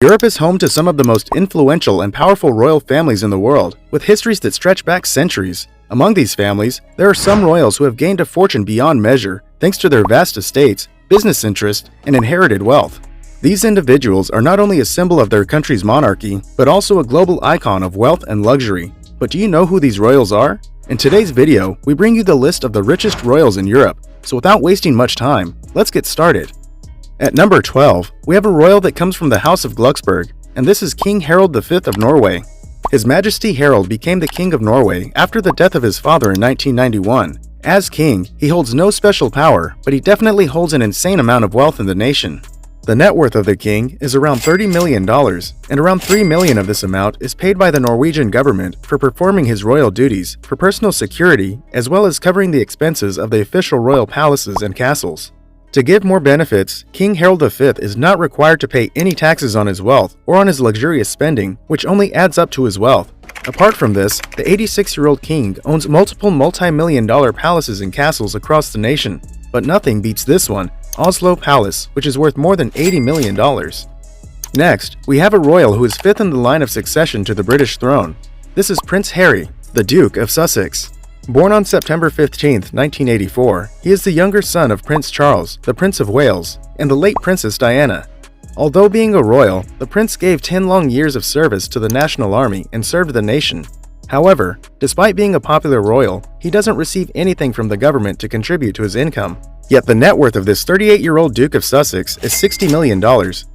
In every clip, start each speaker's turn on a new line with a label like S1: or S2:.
S1: Europe is home to some of the most influential and powerful royal families in the world, with histories that stretch back centuries. Among these families, there are some royals who have gained a fortune beyond measure thanks to their vast estates, business interests, and inherited wealth. These individuals are not only a symbol of their country's monarchy, but also a global icon of wealth and luxury. But do you know who these royals are? In today's video, we bring you the list of the richest royals in Europe, so without wasting much time, let's get started. At number 12, we have a royal that comes from the House of Luxembourg, and this is King Harald V of Norway. His Majesty Harald became the King of Norway after the death of his father in 1991. As king, he holds no special power, but he definitely holds an insane amount of wealth in the nation. The net worth of the king is around $30 million, and around $3 million of this amount is paid by the Norwegian government for performing his royal duties for personal security, as well as covering the expenses of the official royal palaces and castles. To give more benefits, King Harald V is not required to pay any taxes on his wealth or on his luxurious spending, which only adds up to his wealth. Apart from this, the 86-year-old king owns multiple multi-million-dollar palaces and castles across the nation, but nothing beats this one, Oslo Palace, which is worth more than $80 million. Next, we have a royal who is fifth in the line of succession to the British throne. This is Prince Harry, the Duke of Sussex. Born on September 15, 1984, he is the younger son of Prince Charles, the Prince of Wales, and the late Princess Diana. Although being a royal, the prince gave 10 long years of service to the national army and served the nation. However, despite being a popular royal, he doesn't receive anything from the government to contribute to his income. Yet the net worth of this 38-year-old Duke of Sussex is $60 million,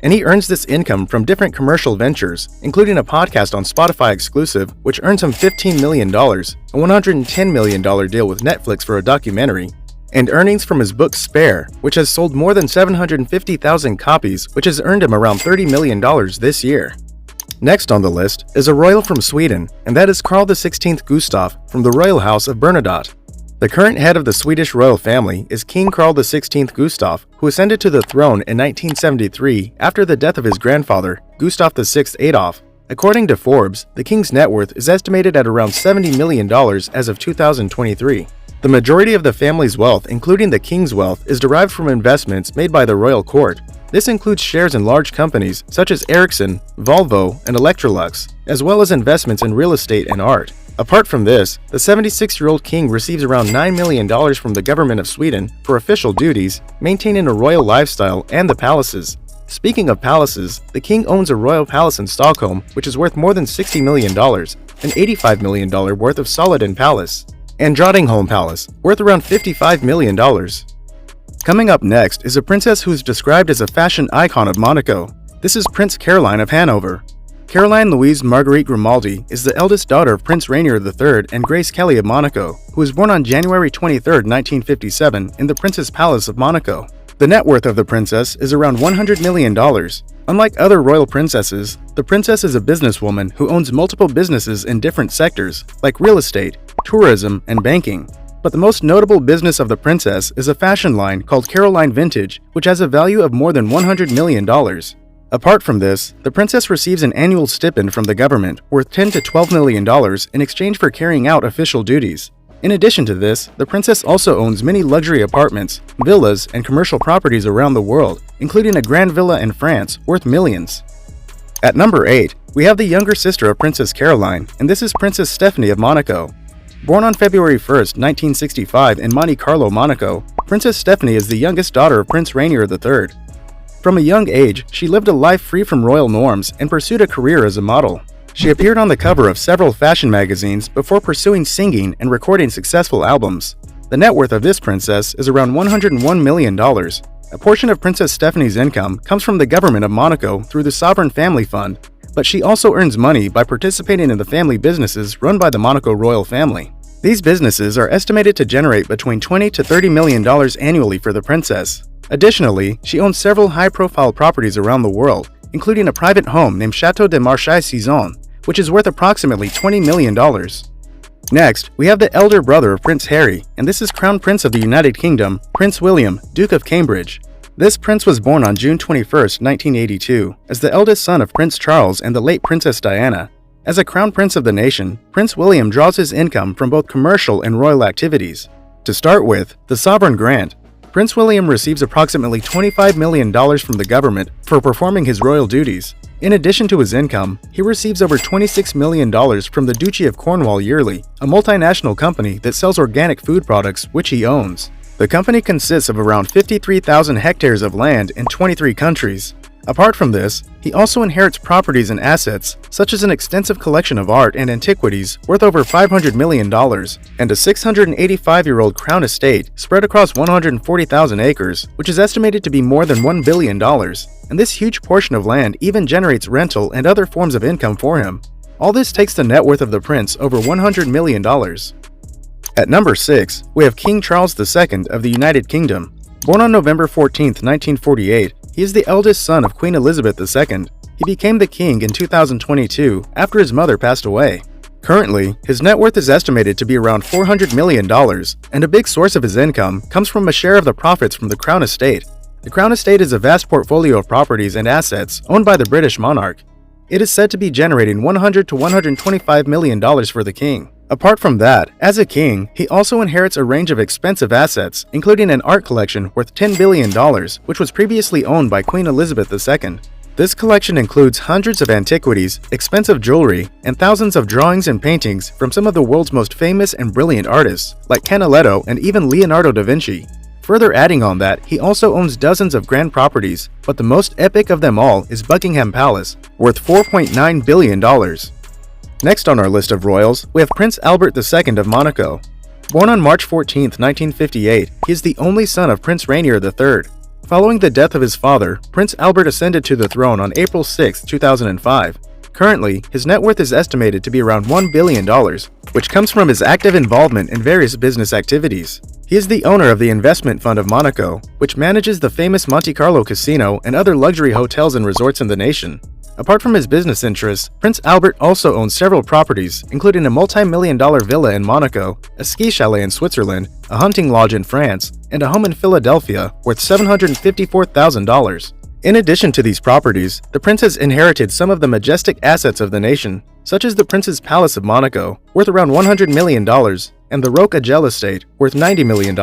S1: and he earns this income from different commercial ventures, including a podcast on Spotify exclusive, which earns him $15 million, a $110 million deal with Netflix for a documentary, and earnings from his book Spare, which has sold more than 750,000 copies, which has earned him around $30 million this year. Next on the list is a royal from Sweden, and that is Carl XVI Gustav from the royal house of Bernadotte. The current head of the Swedish royal family is King Carl XVI Gustav, who ascended to the throne in 1973 after the death of his grandfather, Gustav VI Adolf. According to Forbes, the king's net worth is estimated at around $70 million as of 2023. The majority of the family's wealth, including the king's wealth, is derived from investments made by the royal court. This includes shares in large companies such as Ericsson, Volvo, and Electrolux, as well as investments in real estate and art. Apart from this, the 76-year-old king receives around $9 million from the government of Sweden for official duties, maintaining a royal lifestyle and the palaces. Speaking of palaces, the king owns a royal palace in Stockholm, which is worth more than $60 million, an $85 million worth of Solliden Palace, and Drottningholm Palace, worth around $55 million. Coming up next is a princess who is described as a fashion icon of Monaco. This is Prince Caroline of Hanover. Caroline Louise Marguerite Grimaldi is the eldest daughter of Prince Rainier III and Grace Kelly of Monaco, who was born on January 23, 1957 in the Prince's Palace of Monaco. The net worth of the princess is around $100 million. Unlike other royal princesses, the princess is a businesswoman who owns multiple businesses in different sectors, like real estate, tourism, and banking. But the most notable business of the princess is a fashion line called Caroline Vintage, which has a value of more than $100 million. Apart from this, the princess receives an annual stipend from the government worth $10 to $12 million in exchange for carrying out official duties. In addition to this, the princess also owns many luxury apartments, villas, and commercial properties around the world, including a grand villa in France worth millions. At number 8, we have the younger sister of Princess Caroline, and this is Princess Stephanie of Monaco. Born on February 1, 1965 in Monte Carlo, Monaco, Princess Stephanie is the youngest daughter of Prince Rainier III. From a young age, she lived a life free from royal norms and pursued a career as a model. She appeared on the cover of several fashion magazines before pursuing singing and recording successful albums. The net worth of this princess is around $101 million. A portion of Princess Stephanie's income comes from the government of Monaco through the Sovereign Family Fund, but she also earns money by participating in the family businesses run by the Monaco royal family. These businesses are estimated to generate between $20 to $30 million annually for the princess. Additionally, she owns several high-profile properties around the world, including a private home named Château de Marchais-Cizon, which is worth approximately $20 million. Next, we have the elder brother of Prince Harry, and this is Crown Prince of the United Kingdom, Prince William, Duke of Cambridge. This prince was born on June 21, 1982, as the eldest son of Prince Charles and the late Princess Diana. As a crown prince of the nation, Prince William draws his income from both commercial and royal activities. To start with, the sovereign grant. Prince William receives approximately $25 million from the government for performing his royal duties. In addition to his income, he receives over $26 million from the Duchy of Cornwall yearly, a multinational company that sells organic food products which he owns. The company consists of around 53,000 hectares of land in 23 countries. Apart from this, he also inherits properties and assets, such as an extensive collection of art and antiquities worth over $500 million, and a 685-year-old crown estate spread across 140,000 acres, which is estimated to be more than $1 billion. And this huge portion of land even generates rental and other forms of income for him. All this takes the net worth of the prince over $100 million. At number 6, we have King Charles II of the United Kingdom. Born on November 14, 1948, he is the eldest son of Queen Elizabeth II. He became the king in 2022 after his mother passed away. Currently, his net worth is estimated to be around $400 million, and a big source of his income comes from a share of the profits from the Crown Estate. The Crown Estate is a vast portfolio of properties and assets owned by the British monarch. It is said to be generating $100 to $125 million for the king. Apart from that, as a king, he also inherits a range of expensive assets, including an art collection worth $10 billion, which was previously owned by Queen Elizabeth II. This collection includes hundreds of antiquities, expensive jewelry, and thousands of drawings and paintings from some of the world's most famous and brilliant artists, like Canaletto and even Leonardo da Vinci. Further adding on that, he also owns dozens of grand properties, but the most epic of them all is Buckingham Palace, worth $4.9 billion. Next on our list of royals, we have Prince Albert II of Monaco. Born on March 14, 1958, he is the only son of Prince Rainier III. Following the death of his father, Prince Albert ascended to the throne on April 6, 2005. Currently, his net worth is estimated to be around $1 billion, which comes from his active involvement in various business activities. He is the owner of the Investment Fund of Monaco, which manages the famous Monte Carlo Casino and other luxury hotels and resorts in the nation. Apart from his business interests, Prince Albert also owns several properties, including a multi-million-dollar villa in Monaco, a ski chalet in Switzerland, a hunting lodge in France, and a home in Philadelphia worth $754,000. In addition to these properties, the prince has inherited some of the majestic assets of the nation, such as the Prince's Palace of Monaco, worth around $100 million, and the Roque-Agel estate, worth $90 million.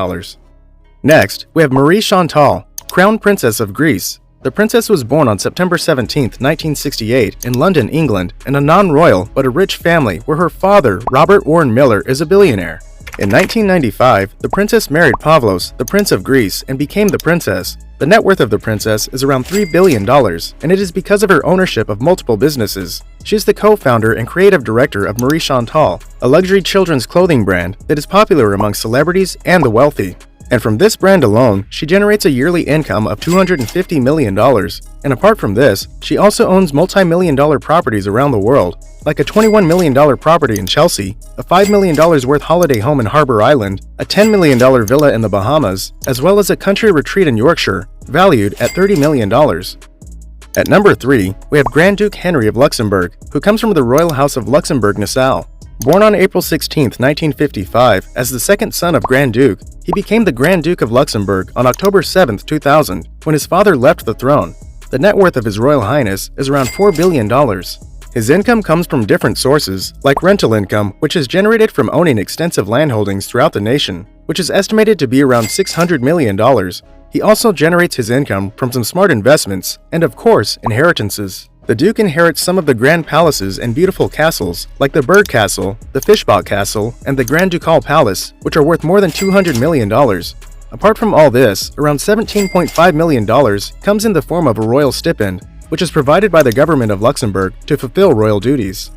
S1: Next, we have Marie Chantal, Crown Princess of Greece. The princess was born on September 17, 1968, in London, England, in a non-royal but a rich family where her father, Robert Warren Miller, is a billionaire. In 1995, the princess married Pavlos, the Prince of Greece, and became the princess. The net worth of the princess is around $3 billion, and it is because of her ownership of multiple businesses. She is the co-founder and creative director of Marie Chantal, a luxury children's clothing brand that is popular among celebrities and the wealthy. And from this brand alone, she generates a yearly income of $250 million. And apart from this, she also owns multi-million-dollar properties around the world, like a $21 million property in Chelsea, a $5 million worth holiday home in Harbour Island, a $10 million villa in the Bahamas, as well as a country retreat in Yorkshire, valued at $30 million. At number 3, we have Grand Duke Henry of Luxembourg, who comes from the royal house of Luxembourg-Nassau. Born on April 16, 1955, as the second son of Grand Duke, he became the Grand Duke of Luxembourg on October 7, 2000, when his father left the throne. The net worth of His Royal Highness is around $4 billion. His income comes from different sources, like rental income, which is generated from owning extensive landholdings throughout the nation, which is estimated to be around $600 million. He also generates his income from some smart investments, and of course, inheritances. The Duke inherits some of the grand palaces and beautiful castles, like the Bird Castle, the Fischbach Castle, and the Grand Ducal Palace, which are worth more than $200 million. Apart from all this, around $17.5 million comes in the form of a royal stipend, which is provided by the government of Luxembourg to fulfill royal duties.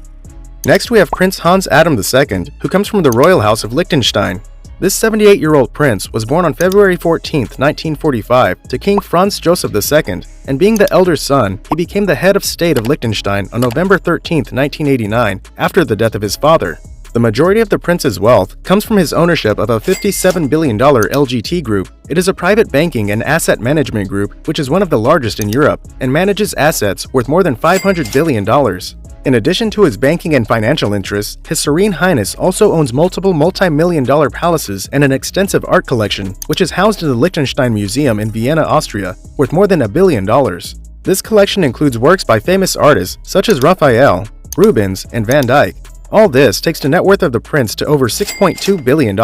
S1: Next we have Prince Hans Adam II, who comes from the royal house of Liechtenstein. This 78-year-old prince was born on February 14, 1945, to King Franz Joseph II, and being the elder son, he became the head of state of Liechtenstein on November 13, 1989, after the death of his father. The majority of the prince's wealth comes from his ownership of a $57 billion LGT group. It is a private banking and asset management group which is one of the largest in Europe and manages assets worth more than $500 billion. In addition to his banking and financial interests, His Serene Highness also owns multiple multi-million-dollar palaces and an extensive art collection, which is housed in the Liechtenstein Museum in Vienna, Austria, worth more than $1 billion. This collection includes works by famous artists such as Raphael, Rubens, and Van Dyck. All this takes the net worth of the prince to over $6.2 billion.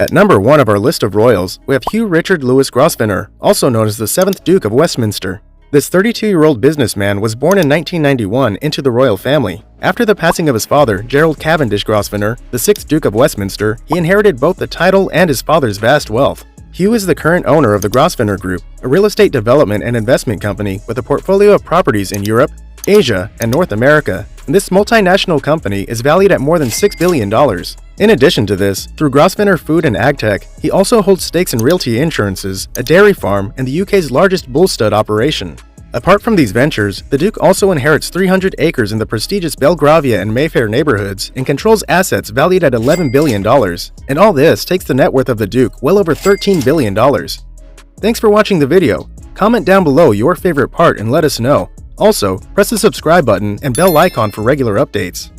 S1: At number 1 of our list of royals, we have Hugh Richard Louis Grosvenor, also known as the 7th Duke of Westminster. This 32-year-old businessman was born in 1991 into the royal family. After the passing of his father, Gerald Cavendish Grosvenor, the 6th Duke of Westminster, he inherited both the title and his father's vast wealth. Hugh is the current owner of the Grosvenor Group, a real estate development and investment company with a portfolio of properties in Europe, Asia, and North America. And this multinational company is valued at more than $6 billion. In addition to this, through Grosvenor Food and AgTech, he also holds stakes in realty insurances, a dairy farm, and the UK's largest bull stud operation. Apart from these ventures, the Duke also inherits 300 acres in the prestigious Belgravia and Mayfair neighborhoods and controls assets valued at $11 billion. And all this takes the net worth of the Duke well over $13 billion. Thanks for watching the video. Comment down below your favorite part and let us know. Also, press the subscribe button and bell icon for regular updates.